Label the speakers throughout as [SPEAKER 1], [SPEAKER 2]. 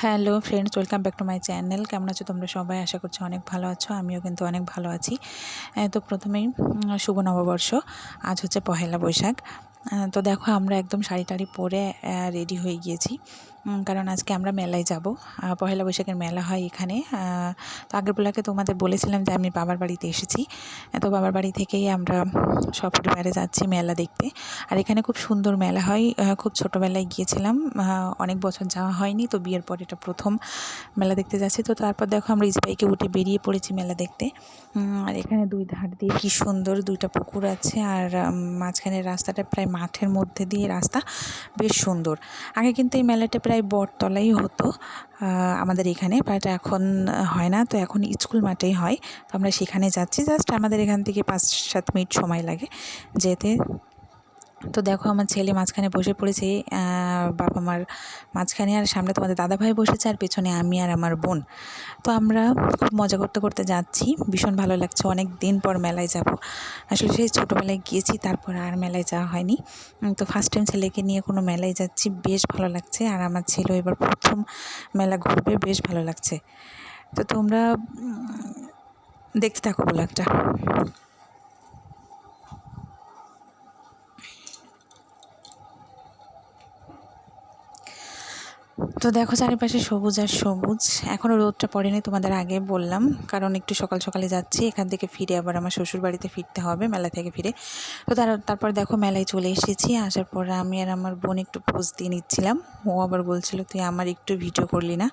[SPEAKER 1] Hello friends, welcome back to my channel. কেমন আছো তোমরা সবাই? আশা করছি অনেক ভালো আছো। আমিও কিন্তু অনেক ভালো আছি। তো প্রথমেই শুভ নববর্ষ। আজ হচ্ছে পহেলা বৈশাখ। তো দেখো আমরা একদম শাড়ি টাড়ি পরে রেডি হয়ে গিয়েছি, কারণ আজকে আমরা মেলায় যাব। পহেলা বৈশাখের মেলা হয় এখানে। তো আগের বেলাকে তোমাদের বলেছিলাম যে আমি বাবার বাড়িতে এসেছি। তো বাবার বাড়ি থেকেই আমরা সপরিবারে যাচ্ছি মেলা দেখতে। আর এখানে খুব সুন্দর মেলা হয়। খুব ছোটোবেলায় গিয়েছিলাম, অনেক বছর যাওয়া হয়নি। তো বিয়ের পর এটা প্রথম মেলা দেখতে যাচ্ছি। তো তারপর দেখো আমরা ইসবাইকে উঠে বেরিয়ে পড়েছি মেলা দেখতে। আর এখানে দুই ধার দিয়ে কী সুন্দর দুইটা পুকুর আছে, আর মাঝখানের রাস্তাটা প্রায় মাঠের মধ্যে দিয়ে রাস্তা, বেশ সুন্দর। আগে কিন্তু এই মেলাটা প্রায় বটতলাই হতো আমাদের এখানে, বাট এখন হয় না। তো এখন স্কুল মাঠেই হয়। তো আমরা সেখানে যাচ্ছি। জাস্ট আমাদের এখান থেকে 5-7 মিনিট সময় লাগে যেতে। তো দেখো আমার ছেলে মাঝখানে বসে পড়েছে, বাবা মার মাঝখানে, আর সামনে তোমাদের দাদাভাই বসেছে, আর পেছনে আমি আর আমার বোন। তো আমরা খুব মজা করতে করতে যাচ্ছি, ভীষণ ভালো লাগছে। অনেক দিন পর মেলায় যাব। আসলে সেই ছোটোবেলায় গিয়েছি, তারপর আর মেলায় যাওয়া হয়নি। তো ফার্স্ট টাইম ছেলেকে নিয়ে কোনো মেলায় যাচ্ছি, বেশ ভালো লাগছে। আর আমার ছেলেও এবার প্রথম মেলা ঘুরবে, বেশ ভালো লাগছে। তো তোমরা দেখতে থাকো ব্লগটা। তো দেখো চারিপাশে সবুজ আর সবুজ। এখনও রোদটা পড়েনি, তোমাদের আগে বললাম, কারণ একটু সকাল সকালে যাচ্ছি। এখান থেকে ফিরে আবার আমার শ্বশুর বাড়িতে ফিরতে হবে মেলা থেকে ফিরে। তো তারপর দেখো মেলায় চলে এসেছি। আসার পর আমি আর আমার বোন একটু পোজ দিয়ে নিচ্ছিলাম। ও আবার বলছিল তুই আমার একটু ভিডিও করলি না।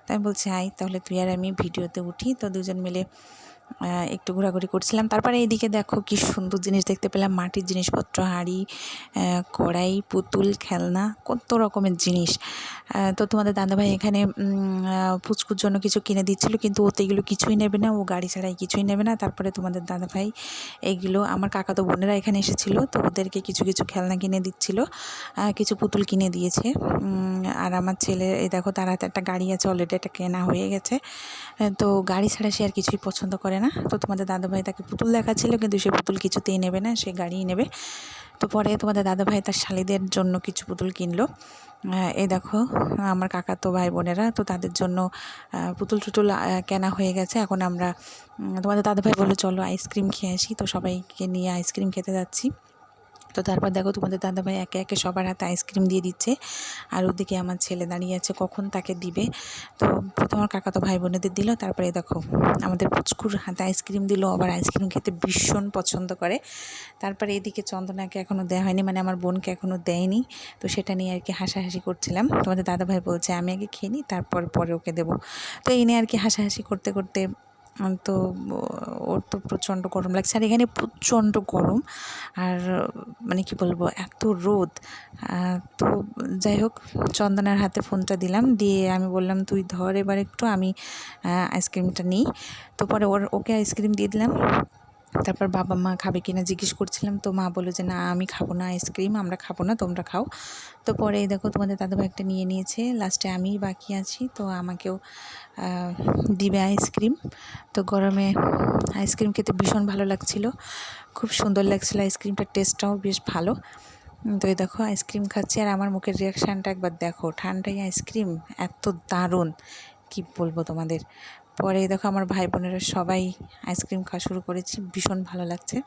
[SPEAKER 1] তাই আমি বলছি আয় তাহলে তুই আর আমি ভিডিওতে উঠি। তো দুজন মিলে একটু ঘোরাঘুরি করছিলাম। তারপরে এইদিকে দেখো কি সুন্দর জিনিস দেখতে পেলাম, মাটির জিনিসপত্র, হাঁড়ি, কড়াই, পুতুল, খেলনা, কত রকমের জিনিস। তো তোমাদের দাদাভাই এখানে পুচকুর জন্য কিছু কিনে দিচ্ছিলো, কিন্তু ওতে এগুলো কিছুই নেবে না, ও গাড়ি ছাড়াই কিছুই নেবে না। তারপরে তোমাদের দাদাভাই এইগুলো, আমার কাকাতো বোনেরা এখানে এসেছিলো, তো ওদেরকে কিছু কিছু খেলনা কিনে দিচ্ছিলো, কিছু পুতুল কিনে দিয়েছে। আর আমার ছেলে, এই দেখো তার হাতে একটা গাড়ি আছে, অলরেডি এটা কেনা হয়ে গেছে। তো গাড়ি ছাড়া সে আর কিছুই পছন্দ করে না। তো তোমাদের দাদাভাই তাকে পুতুল দেখাচ্ছিল, কিন্তু সে পুতুল কিছুতেই নেবে না, সে গাড়িই নেবে। তো পরে তোমাদের দাদাভাই তার শালিদের জন্য কিছু পুতুল কিনলো। এই দেখো আমার কাকাতো ভাই বোনেরা, তো তাদের জন্য পুতুল টুতুল কেনা হয়ে গেছে। এখন আমরা, তোমাদের দাদাভাই বললো চলো আইসক্রিম খেয়ে আসি। তো সবাইকে নিয়ে আইসক্রিম খেতে যাচ্ছি। তো তারপর দেখো তোমাদের দাদাভাই একে একে সবার হাতে আইসক্রিম দিয়ে দিচ্ছে, আর ওদিকে আমার ছেলে দাঁড়িয়ে আছে কখন তাকে দিবে। তো প্রথম আমার কাকাতো ভাই বোনেদের দিল, তারপরে দেখো আমাদের পুচকুর হাতে আইসক্রিম দিল। আবার আইসক্রিম খেতে ভীষণ পছন্দ করে। তারপরে এদিকে চন্দনাকে এখনও দেওয়া হয়নি, মানে আমার বোনকে এখনও দেয়নি। তো সেটা নিয়ে আর কি হাসাহাসি করছিলাম। তোমাদের দাদাভাই বলছে আমি আগে খেয়ে নিই, তারপর পরে ওকে দেবো। তো এই নিয়ে আর কি হাসাহাসি করতে করতে, তো ওর তো প্রচণ্ড গরম লাগছে, আর এখানে প্রচণ্ড গরম। আর মানে কি বলবো, এত রোদ। তো যাই হোক, চন্দনার হাতে ফোনটা দিলাম, দিয়ে আমি বললাম তুই ধর এবার একটু, আমি আইসক্রিমটা নিই। তো পরে ওকে আইসক্রিম দিয়ে দিলাম। তারপর বাবা মা খাবে কিনা জিজ্ঞেস করছিলাম, তো মা বললো যে না আমি খাবো না আইসক্রিম, আমরা খাবো না, তোমরা খাও। তো পরে দেখো তোমাদের দাদাভাই একটা নিয়ে নিয়েছে, লাস্টে আমিই বাকি আছি। তো আমাকেও দিবে আইসক্রিম। তো গরমে আইসক্রিম খেতে ভীষণ ভালো লাগছিলো, খুব সুন্দর লাগছিলো, আইসক্রিমটার টেস্টটাও বেশ ভালো। তো এই দেখো আইসক্রিম খাচ্ছি, আর আমার মুখের রিয়াকশানটা একবার দেখো, ঠান্ডায় আইসক্রিম এত দারুণ, কি বলবো তোমাদের। পরে দেখো আমার ভাই বোনেরা সবাই আইসক্রিম খাওয়া শুরু করেছি, ভীষণ ভালো লাগছে।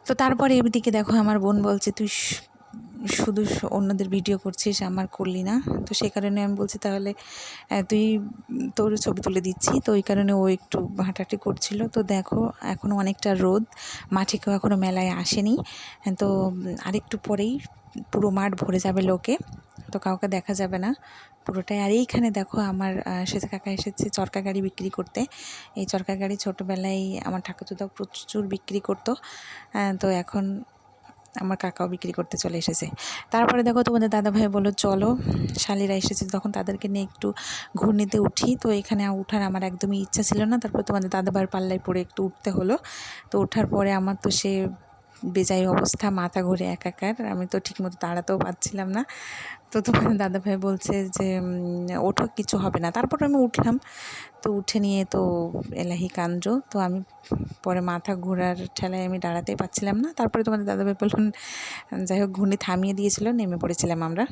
[SPEAKER 1] তো তারপরে এদিকে দেখো আমার বোন বলছে তুই শুধু অন্যদের ভিডিও করছিস, আমার করলি না। তো সেই কারণে আমি বলছি তাহলে তুই, তোর ছবি তুলে দিচ্ছি। তো ওই কারণে ও একটু হাঁটাহাঁটি করছিল। তো দেখো এখনও অনেকটা রোদ, মাঠে কেউ এখনও মেলায় আসেনি। তো আরেকটু পরেই পুরো মাঠ ভরে যাবে লোকে, তো কাউকে দেখা যাবে না পুরোটাই। আর এইখানে দেখো আমার সেজে কাকা এসেছে চরকা গাড়ি বিক্রি করতে। এই চরকা গাড়ি ছোটোবেলায় আমার ঠাকুরদাও প্রচুর বিক্রি করতো। তো এখন আমার কাকাও বিক্রি করতে চলে এসেছে। তারপরে দেখো তোমাদের দাদাভাই বললো চলো, শালিরা এসেছে তখন তাদেরকে নিয়ে একটু ঘূর্ণিতে উঠি। তো এখানে উঠার আমার একদমই ইচ্ছা ছিল না। তারপর তোমাদের দাদাভাইয়ের পাল্লায় পড়ে একটু উঠতে হলো। তো ওঠার পরে আমার তো সে বেজায় অবস্থা, মাথা ঘুরে একাকার, আমি তো ঠিকমতো দাঁড়াতেও পারছিলাম না। তো তোমার দাদাভাই বলছে যে ওঠো, কিছু হবে না। তারপর আমি উঠলাম। তো উঠে নিয়ে তো এলাহি কাণ্ড, তো আমি পরে মাথা ঘোরার ঠেলায় আমি দাঁড়াতেই পারছিলাম না। তারপরে তোমাদের দাদাভাই বললেন, যাই হোক ঘূর্ণি থামিয়ে দিয়েছিল, নেমে পড়েছিলাম আমরা।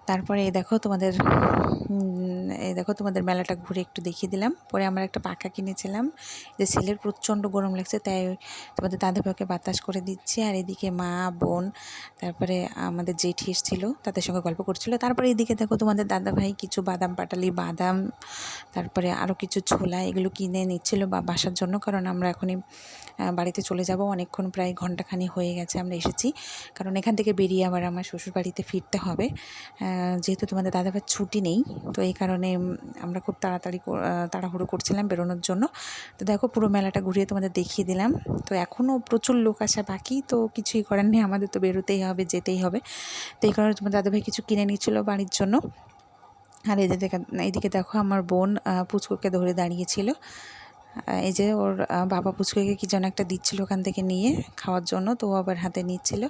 [SPEAKER 1] তারপরে এই দেখো তোমাদের মেলাটা ঘুরে একটু দেখিয়ে দিলাম। পরে আমরা একটা পাখা কিনেছিলাম, যে ছেলের প্রচণ্ড গরম লাগছে, তাই তোমাদের দাদাভাইকে বাতাস করে দিচ্ছি। আর এদিকে মা, বোন, তারপরে আমাদের জেঠি এসেছিল, তাদের সঙ্গে গল্প করছিল। তারপরে এদিকে দেখো তোমাদের দাদাভাই কিছু বাদাম পাটালি, বাদাম, তারপরে আরও কিছু ছোলা, এগুলো কিনে নিচ্ছিল বাসার জন্য, কারণ আমরা এখনই বাড়িতে চলে যাব। অনেকক্ষণ, প্রায় ঘন্টাখানি হয়ে গেছে আমরা এসেছি, কারণ এখান থেকে বেরিয়ে আবার আমার শ্বশুর বাড়িতে ফিরতে হবে। যেহেতু তোমাদের দাদাভাইয়ের ছুটি নেই, তো এই কারণে আমরা খুব তাড়াহুড়ো করছিলাম বেরোনোর জন্য। তো দেখো পুরো মেলাটা ঘুরিয়ে তোমাদের দেখিয়ে দিলাম। তো এখনও প্রচুর লোক আসা বাকি, তো কিছুই করার নেই, আমাদের তো বেরোতেই হবে, যেতেই হবে। তো এই কারণে তোমার দাদাভাই কিছু কিনে নিচ্ছিল বাড়ির জন্য। আর এইদিকে দেখো আমার বোন পুচকুকে ধরে দাঁড়িয়েছিল। এই যে ওর বাবা পুচকুকে কী যেন একটা দিচ্ছিল ওখান থেকে নিয়ে খাওয়ার জন্য, তো ও আবার হাতে নিচ্ছিল।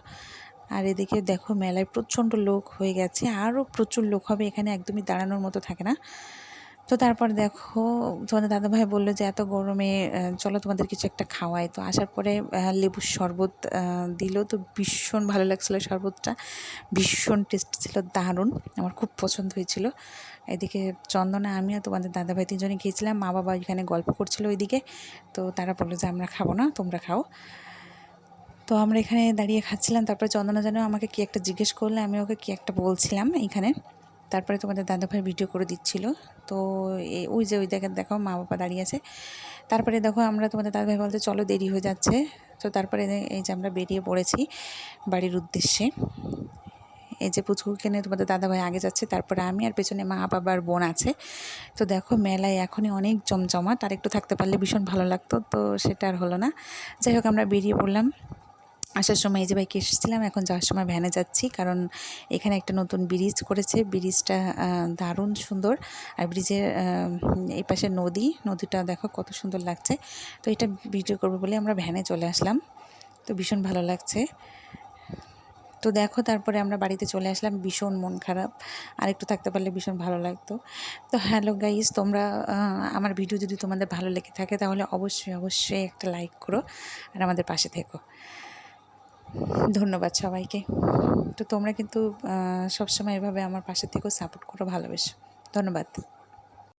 [SPEAKER 1] আর এদিকে দেখো মেলায় প্রচণ্ড লোক হয়ে গেছে, আরও প্রচুর লোক হবে, এখানে একদমই দাঁড়ানোর মতো থাকে না। তো তারপর দেখো তোমাদের দাদাভাই বললো যে এত গরমে চলো তোমাদের কিছু একটা খাওয়াই। তো আসার পরে লেবুর শরবত দিল, তো ভীষণ ভালো লাগছিলো, শরবতটা ভীষণ টেস্ট ছিল, দারুণ, আমার খুব পছন্দ হয়েছিল। এদিকে চন্দনা, আমি আর তোমাদের দাদাভাই তিনজনে গিয়েছিলাম, মা বাবা এখানে গল্প করছিল ওইদিকে, তো তারা বললো যে আমরা খাবো না, তোমরা খাও। তো আমরা এখানে দাঁড়িয়ে খাচ্ছিলাম। তারপরে চন্দনা যেন আমাকে কী একটা জিজ্ঞেস করলে, আমি ওকে কী একটা বলছিলাম এইখানে। তারপরে তোমাদের দাদাভাই ভিডিও করে দিচ্ছিল। তো ওই যে ওই জায়গায় দেখো মা বাবা দাঁড়িয়ে আছে। তারপরে দেখো আমরা তোমাদের দাদাভাই বলতে চলো দেরি হয়ে যাচ্ছে। তো তারপরে এই যে আমরা বেরিয়ে পড়েছি বাড়ির উদ্দেশ্যে। এই যে পুচকুকে নিয়ে তোমাদের দাদাভাই আগে যাচ্ছে, তারপরে আমি, আর পেছনে মা বাবার বোন আছে। তো দেখো মেলায় এখনই অনেক জমজমাট, আর একটু থাকতে পারলে ভীষণ ভালো লাগতো, তো সেটা আর হলো না। যাই হোক আমরা বেরিয়ে পড়লাম। আসার সময় এই যে বাইকে এসেছিলাম, এখন যাওয়ার সময় ভ্যানে যাচ্ছি, কারণ এখানে একটা নতুন ব্রিজ করেছে, ব্রিজটা দারুণ সুন্দর। আর ব্রিজের এই পাশে নদীটা দেখো কত সুন্দর লাগছে। তো এটা ভিডিও করবো বলে আমরা ভ্যানে চলে আসলাম, তো ভীষণ ভালো লাগছে। তো দেখো তারপরে আমরা বাড়িতে চলে আসলাম, ভীষণ মন খারাপ, আর একটু থাকতে পারলে ভীষণ ভালো লাগতো। তো হ্যালো গাইস, তোমরা আমার ভিডিও যদি তোমাদের ভালো লেগে থাকে তাহলে অবশ্যই একটা লাইক করো, আর আমাদের পাশে থেকো। ধন্যবাদ সবাইকে। তো তোমরা কিন্তু সবসময় এভাবে আমার পাশে থেকেও সাপোর্ট করো, ভালোবেসো। ধন্যবাদ।